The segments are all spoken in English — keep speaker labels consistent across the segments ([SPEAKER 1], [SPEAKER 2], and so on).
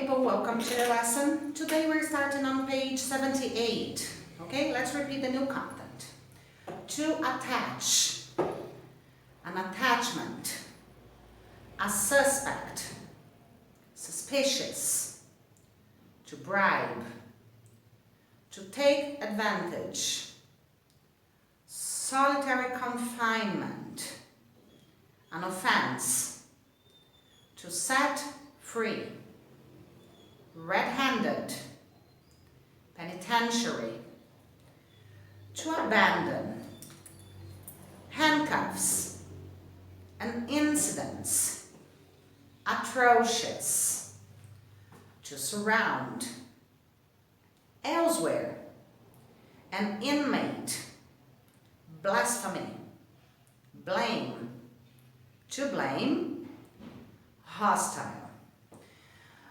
[SPEAKER 1] people, welcome to the lesson. Today we're starting on page 78. Okay, let's repeat the new content. To attach, an attachment, a suspect, suspicious, to bribe, to take advantage, solitary confinement, an offense, to set free, red-handed, penitentiary, to abandon, handcuffs, an incident, atrocious, to surround, elsewhere, an inmate, blasphemy, blame, to blame, hostile.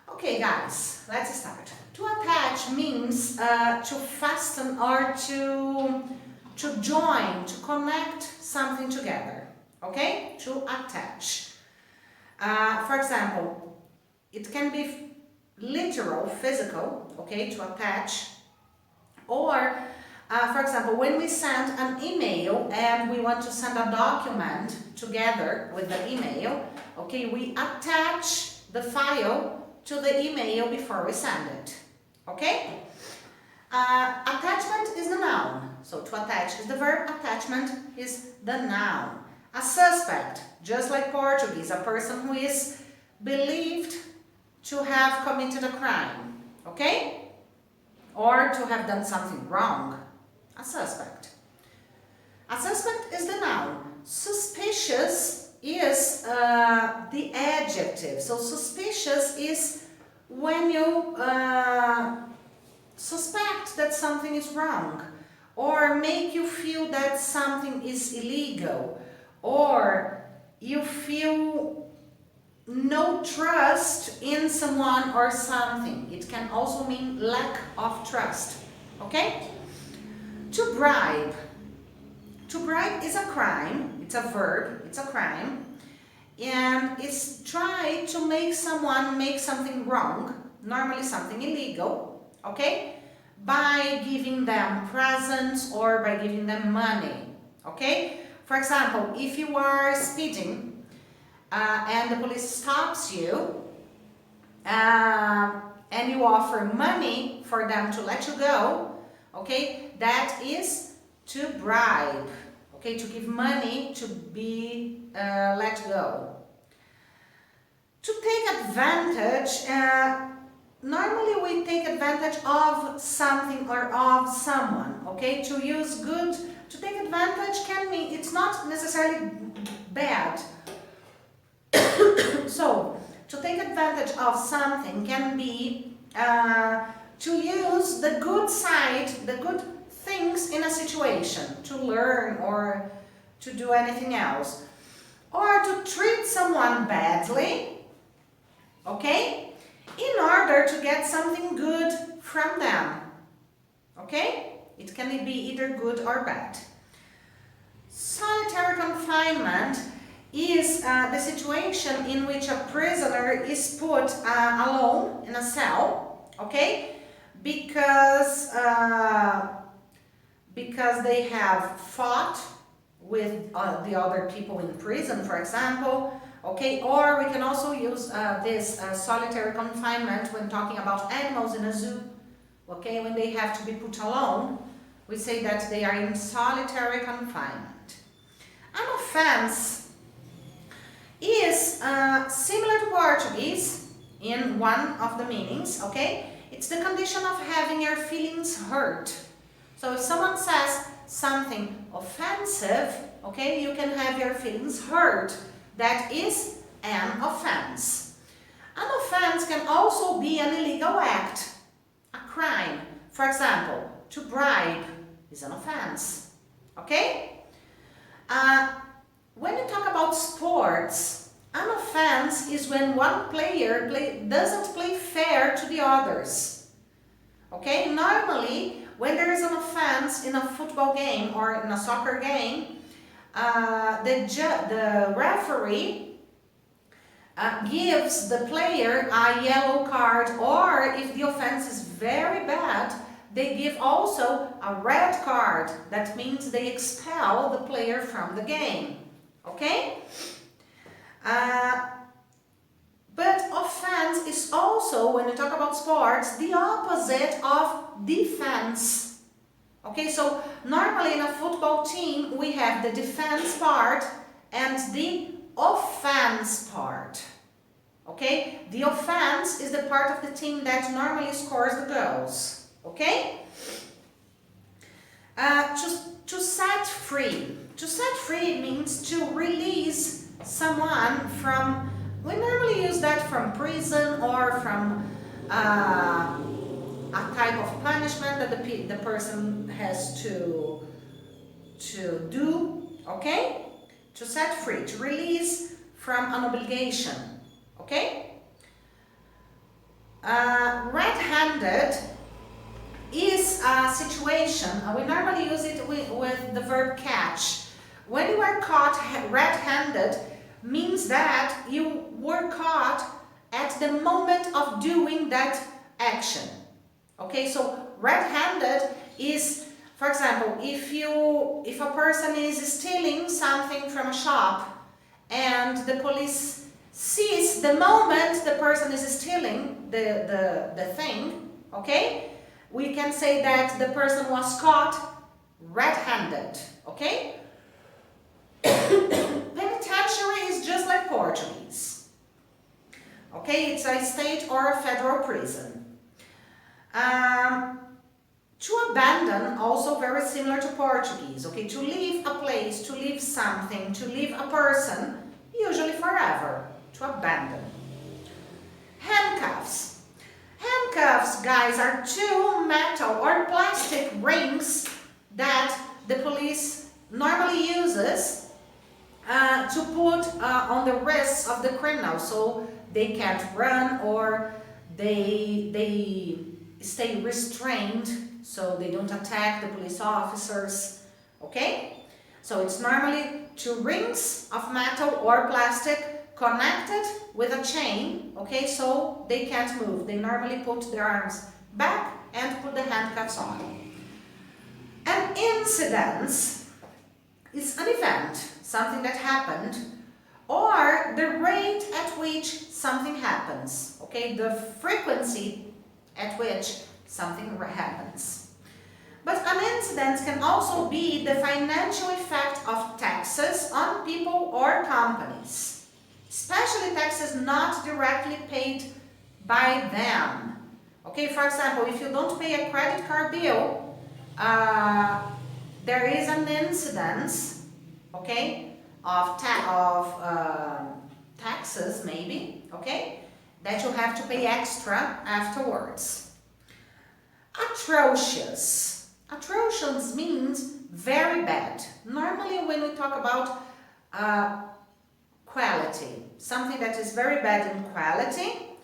[SPEAKER 1] Okay guys, let's start. To attach means to fasten or to join, to connect something together. Okay? To attach. For example, it can be literal, physical, okay, to attach. Or, for example, when we send an email and we want to send a document together with the email, okay, we attach the file to the email before we send it. Okay? Attachment is the noun. So to attach is the verb, attachment is the noun. A suspect, just like Portuguese, a person who is believed to have committed a crime. Okay? Or to have done something wrong. A suspect. A suspect is the noun. Suspicious is the adjective. So suspicious is when you suspect that something is wrong, or make you feel that something is illegal, or you feel no trust in someone or something. It can also mean lack of trust. Okay? To bribe. To bribe is a crime. It's a verb. It's a crime. And it's try to make someone make something wrong, normally something illegal, okay? By giving them presents or by giving them money, okay? For example, if you are speeding and the police stops you and you offer money for them to let you go, okay? That is to bribe. Okay, to give money to be let go. To take advantage, normally we take advantage of something or of someone. Okay, to use good, to take advantage can mean it's not necessarily bad. So, to take advantage of something can be to use the good side, the good things in a situation, to learn or to do anything else, or to treat someone badly, okay, in order to get something good from them, okay? It can be either good or bad. Solitary confinement is the situation in which a prisoner is put alone in a cell, okay, because they have fought with the other people in prison, for example, okay? Or we can also use this solitary confinement when talking about animals in a zoo, okay? When they have to be put alone, we say that they are in solitary confinement. An offense is similar to Portuguese in one of the meanings, okay? It's the condition of having your feelings hurt. So if someone says something offensive, okay, you can have your feelings hurt. That is an offense. An offense can also be an illegal act, a crime. For example, to bribe is an offense, okay? When you talk about sports, an offense is when one player doesn't play fair to the others, okay? Normally, when there is an offense in a football game or in a soccer game, the referee gives the player a yellow card, or if the offense is very bad, they give also a red card. That means they expel the player from the game. Okay? But offense is also, when we talk about sports, the opposite of defense. Okay, so normally in a football team, we have the defense part and the offense part. Okay, the offense is the part of the team that normally scores the goals. Okay? To set free. To set free means to release someone from, we normally use that from prison or from a type of punishment that the person has to do, okay? To set free, to release from an obligation, okay? Red-handed is a situation, we normally use it with the verb catch. When you are caught red-handed, means that you were caught at the moment of doing that action. Okay, so red-handed is, for example, if a person is stealing something from a shop and the police sees the moment the person is stealing the thing, okay, we can say that the person was caught red-handed, okay? Penitentiary is just like Portuguese. Okay, it's a state or a federal prison. To abandon, also very similar to Portuguese. Okay, to leave a place, to leave something, to leave a person, usually forever. To abandon. Handcuffs. Handcuffs, guys, are two metal or plastic rings that the police normally uses to put on the wrists of the criminal, so they can't run or they stay restrained, so they don't attack the police officers. Okay, so it's normally two rings of metal or plastic connected with a chain. Okay, so they can't move. They normally put their arms back and put the handcuffs on. An incident is an event, something that happened, or the rate at which something happens, okay, the frequency at which something happens. But an incident can also be the financial effect of taxes on people or companies, especially taxes not directly paid by them. Okay, for example, if you don't pay a credit card bill, there is an incidence, okay, of taxes maybe, okay, that you have to pay extra afterwards. Atrocious. Atrocious means very bad. Normally when we talk about quality, something that is very bad in quality,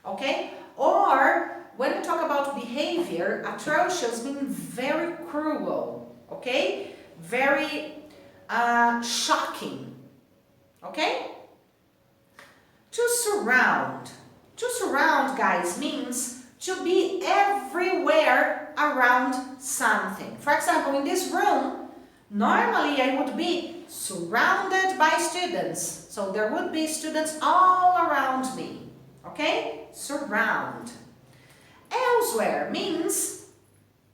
[SPEAKER 1] okay, or when we talk about behavior, atrocious means very cruel, okay, very shocking, okay? To surround. To surround, guys, means to be everywhere around something. For example, in this room, normally I would be surrounded by students. So there would be students all around me, okay? Surround. Elsewhere means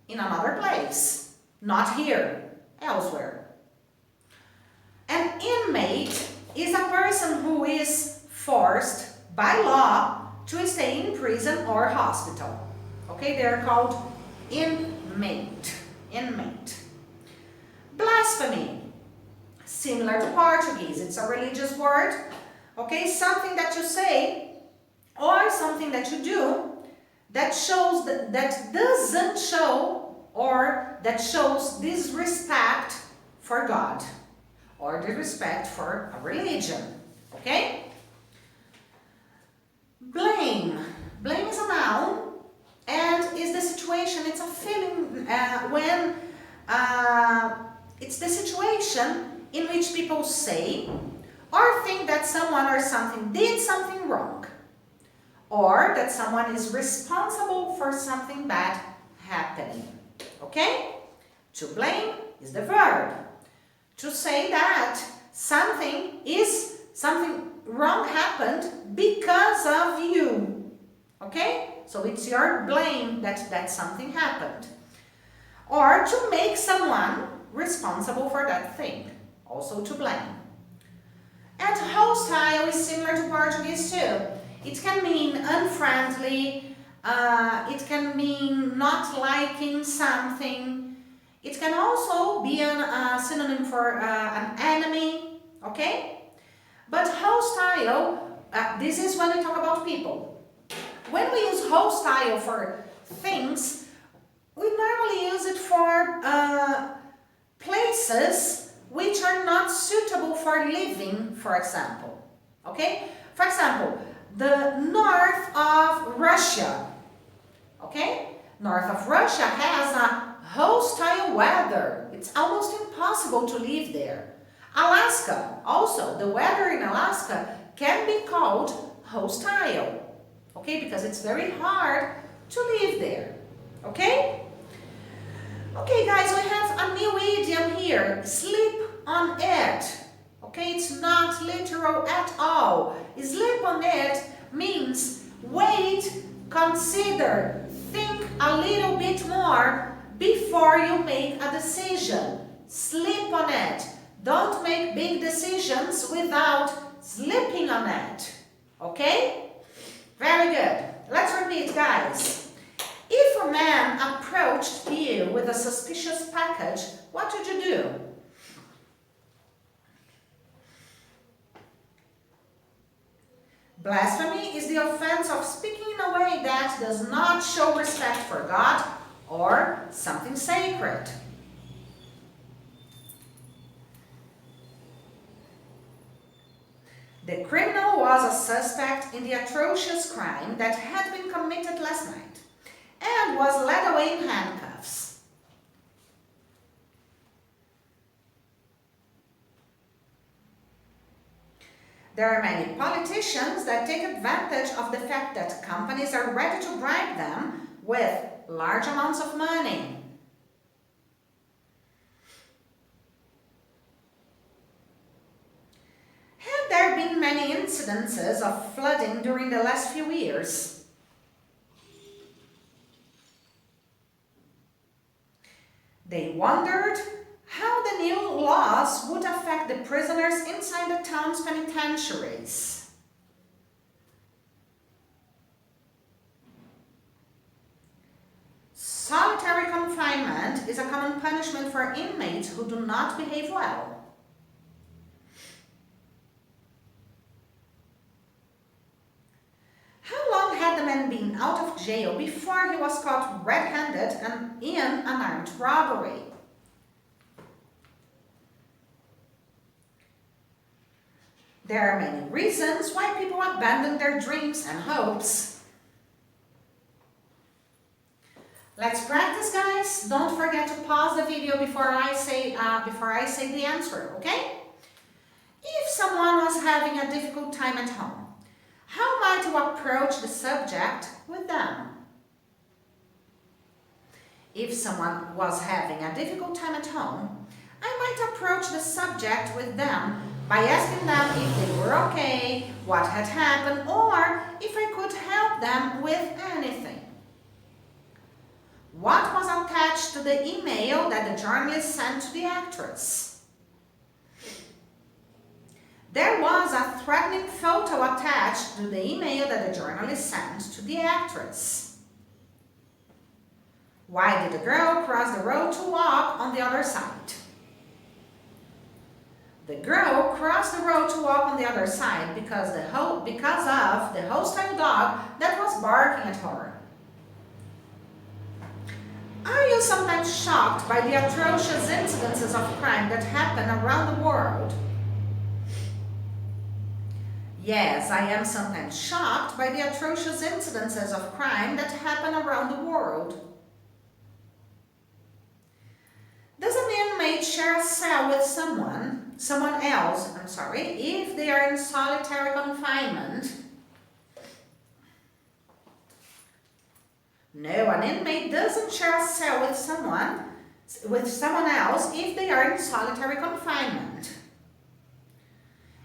[SPEAKER 1] in another place, not here, elsewhere. An inmate is a person who is forced by law to stay in prison or hospital. Okay, they are called inmate. Inmate. Blasphemy. Similar to Portuguese, it's a religious word. Okay, something that you say or something that you do that shows that doesn't show or that shows disrespect for God or disrespect for a religion. Okay? Blame. Blame is a noun and is the situation, it's a feeling when it's the situation in which people say or think that someone or something did something wrong, or that someone is responsible for something bad happening. Okay? To blame is the verb. To say that something wrong happened because of you. Okay? So it's your blame that something happened. Or to make someone responsible for that thing. Also to blame. And hostile is similar to Portuguese too. It can mean unfriendly, it can mean not liking something. It can also be a synonym for an enemy, okay? But hostile, this is when we talk about people. When we use hostile for things, we normally use it for places which are not suitable for living, for example. Okay? For example, the north of Russia. Okay? North of Russia has a hostile weather. It's almost impossible to live there. Alaska, also, the weather in Alaska can be called hostile. Okay? Because it's very hard to live there. Okay? Okay, guys, we have a new idiom here. Sleep on it. Okay, it's not literal at all. Sleep on it means wait, consider, think a little bit more before you make a decision. Sleep on it. Don't make big decisions without sleeping on it. Okay? Very good. Let's repeat, guys. If a man approached you with a suspicious package, what would you do? Blasphemy is the offense of speaking in a way that does not show respect for God or something sacred. The criminal was a suspect in the atrocious crime that had been committed last night and was led away in handcuffs. There are many politicians that take advantage of the fact that companies are ready to bribe them with large amounts of money. Have there been many incidences of flooding during the last few years? They wondered how the new laws would affect the prisoners inside the town's penitentiaries. Solitary confinement is a common punishment for inmates who do not behave well. How long had the man been out of jail before he was caught red-handed and in an armed robbery? There are many reasons why people abandon their dreams and hopes. Let's practice, guys. Don't forget to pause the video before I say the answer, okay? If someone was having a difficult time at home, how might you approach the subject with them? If someone was having a difficult time at home, I might approach the subject with them by asking them if they were okay, what had happened, or if I could help them with anything. What was attached to the email that the journalist sent to the actress? There was a threatening photo attached to the email that the journalist sent to the actress. Why did the girl cross the road to walk on the other side? The girl crossed the road to walk on the other side because of the hostile dog that was barking at her. Are you sometimes shocked by the atrocious incidences of crime that happen around the world? Yes, I am sometimes shocked by the atrocious incidences of crime that happen around the world. Does an inmate share a cell with someone? if they are in solitary confinement, no, an inmate doesn't share a cell with someone else if they are in solitary confinement.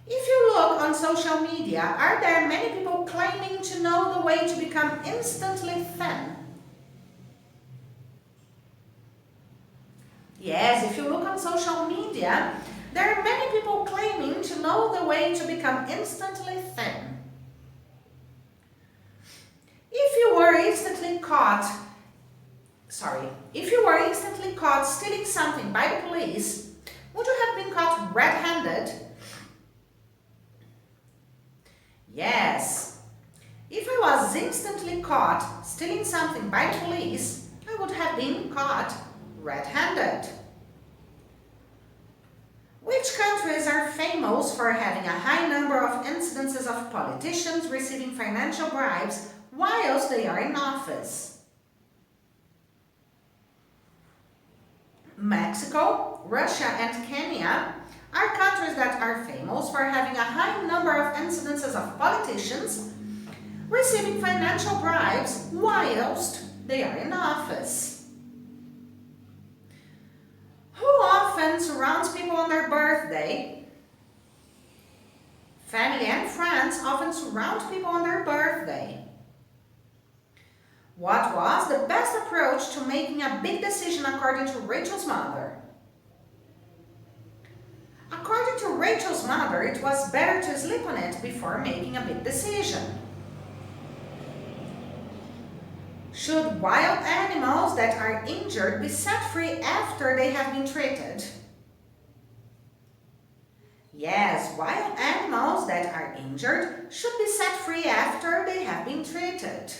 [SPEAKER 1] If you look on social media, are there many people claiming to know the way to become instantly thin? Yes, if you look on social media, there are many people claiming to know the way to become instantly thin. If you were instantly caught stealing something by the police, would you have been caught red-handed? Yes. If I was instantly caught stealing something by the police, I would have been caught red-handed. Which countries are famous for having a high number of incidences of politicians receiving financial bribes whilst they are in office? Mexico, Russia, and Kenya are countries that are famous for having a high number of incidences of politicians receiving financial bribes whilst they are in office. Who often surrounds people on their birthday? Family and friends often surround people on their birthday. What was the best approach to making a big decision according to Rachel's mother? According to Rachel's mother, it was better to sleep on it before making a big decision. Should wild animals that are injured be set free after they have been treated? Yes, wild animals that are injured should be set free after they have been treated.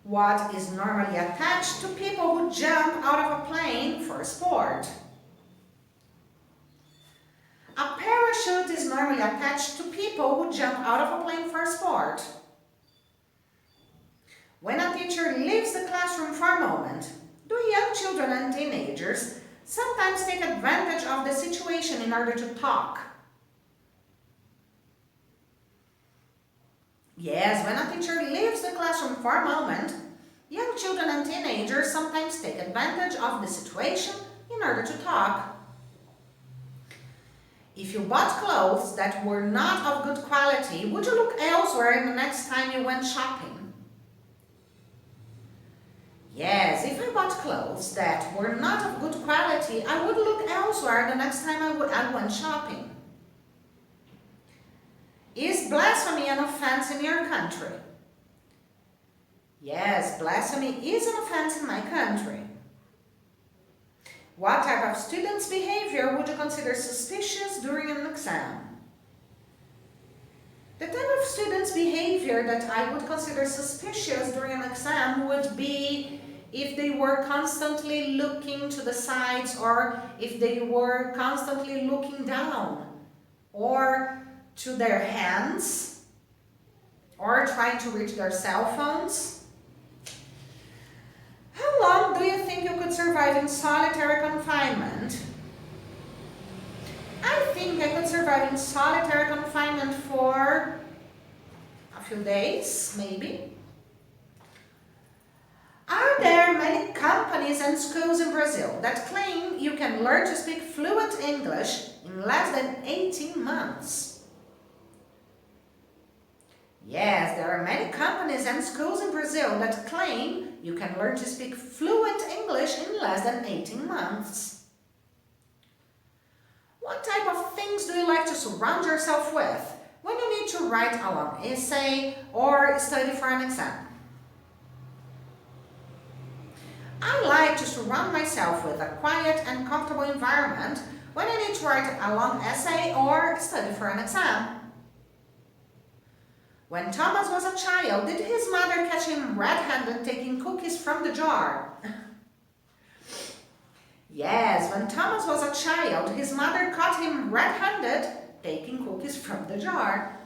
[SPEAKER 1] What is normally attached to people who jump out of a plane for sport? A parachute is normally attached to people who jump out of a plane for sport. When a teacher leaves the classroom for a moment, do young children and teenagers sometimes take advantage of the situation in order to talk? Yes, when a teacher leaves the classroom for a moment, young children and teenagers sometimes take advantage of the situation in order to talk. If you bought clothes that were not of good quality, would you look elsewhere the next time you went shopping? Yes, if I bought clothes that were not of good quality, I would look elsewhere the next time I went shopping. Is blasphemy an offense in your country? Yes, blasphemy is an offense in my country. What type of student's behavior would you consider suspicious during an exam? The type of student's behavior that I would consider suspicious during an exam would be if they were constantly looking to the sides, or if they were constantly looking down, or to their hands, or trying to reach their cell phones. How long do you think you could survive in solitary confinement? I think I could survive in solitary confinement for a few days, maybe. Are there many companies and schools in Brazil that claim you can learn to speak fluent English in less than 18 months? Yes, there are many companies and schools in Brazil that claim you can learn to speak fluent English in less than 18 months. What type of things do you like to surround yourself with when you need to write a long essay or study for an exam? I like to surround myself with a quiet and comfortable environment when I need to write a long essay or study for an exam. When Thomas was a child, did his mother catch him red-handed taking cookies from the jar? Yes, when Thomas was a child, his mother caught him red-handed taking cookies from the jar.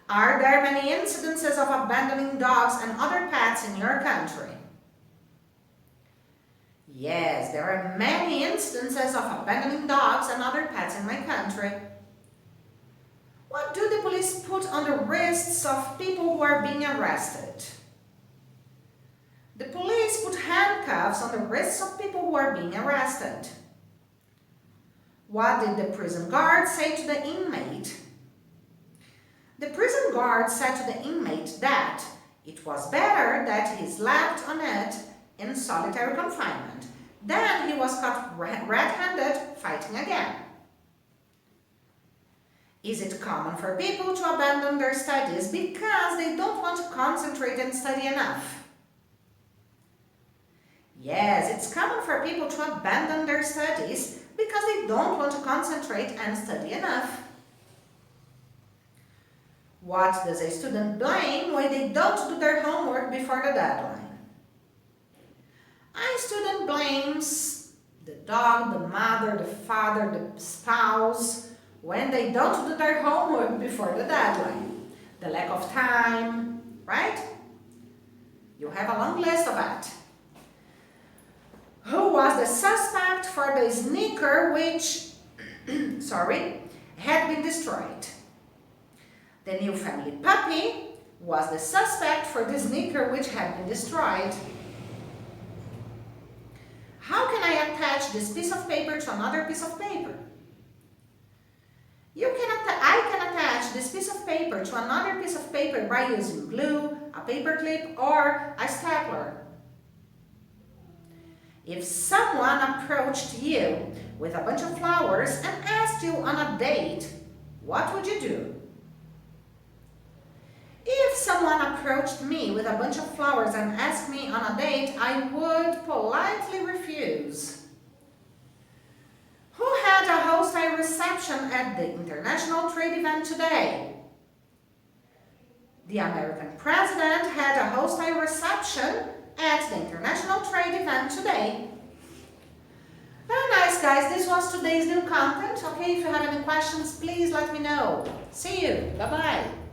[SPEAKER 1] Are there many incidences of abandoning dogs and other pets in your country? Yes, there are many instances of abandoning dogs and other pets in my country. What do the police put on the wrists of people who are being arrested? The police put handcuffs on the wrists of people who are being arrested. What did the prison guard say to the inmate? The prison guard said to the inmate that it was better that he slept on it in solitary confinement than he was caught red-handed fighting again. Is it common for people to abandon their studies because they don't want to concentrate and study enough? Yes, it's common for people to abandon their studies because they don't want to concentrate and study enough. What does a student blame when they don't do their homework before the deadline? A student blames the dog, the mother, the father, the spouse when they don't do their homework before the deadline. The lack of time, right? You have a long list of that. Who was the suspect for the sneaker which had been destroyed? The new family puppy was the suspect for the sneaker which had been destroyed. How can I attach this piece of paper to another piece of paper? I can attach this piece of paper to another piece of paper by using glue, a paper clip, or a stapler. If someone approached you with a bunch of flowers and asked you on a date, what would you do? If someone approached me with a bunch of flowers and asked me on a date, I would politely refuse. Who had a hostile reception at the international trade event today? The American president had a hostile reception at the international trade event today. Very nice, guys. This was today's new content. Okay, if you have any questions, please let me know. See you. Bye-bye.